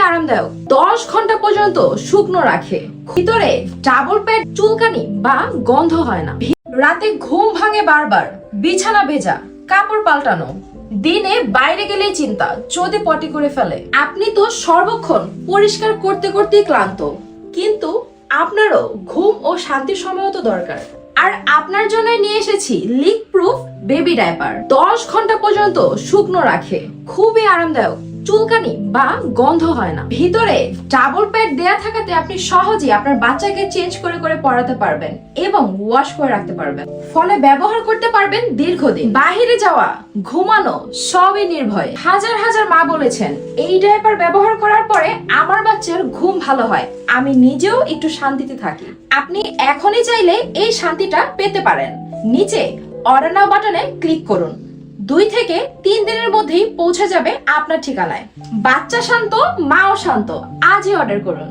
আরামদায়ক, 10 ঘন্টা পর্যন্ত শুকনো রাখে, ভিতরে ডাবল প্যাড, চুলকানি বা গন্ধ হয় না, রাতে ঘুম ভাঙে বারবার, বিছানা ভেজা, কাপড় পাল্টানো, দিনে বাইরে গেলেই চিন্তা যদি পটি করে ফেলে। আপনি তো সর্বক্ষণ পরিষ্কার করতে করতেই ক্লান্ত, কিন্তু আপনারও ঘুম ও শান্তির সময়ও তো দরকার। আর আপনার জন্য নিয়ে এসেছি লিক প্রুফ বেবি ডাইপার। 10 ঘন্টা পর্যন্ত শুকনো রাখে, খুবই আরামদায়ক, চুলকানি বা গন্ধ হয় না, ভিতরে ডাবল প্যাড দেয়া থাকাতে আপনি সহজেই আপনার বাচ্চাকে চেঞ্জ করে করে পড়াতে পারবেন এবং ওয়াশ করে রাখতে পারবেন, ফলে ব্যবহার করতে পারবেন দীর্ঘদিন। বাহিরে যাওয়া, ঘুমানো সবই নির্ভয়। হাজার হাজার মা বলেছেন এই ডাইপার ব্যবহার করার পরে আমার বাচ্চার ঘুম ভালো হয়, আমি নিজেও একটু শান্তিতে থাকি। আপনি এখনই চাইলে এই শান্তিটা পেতে পারেন। নিচে অর্ডার নাও বাটনে ক্লিক করুন, 2 থেকে 3 দিনের মধ্যেই পৌঁছে যাবে আপনার ঠিকানায়। বাচ্চা শান্ত, মাও শান্ত, আজই অর্ডার করুন।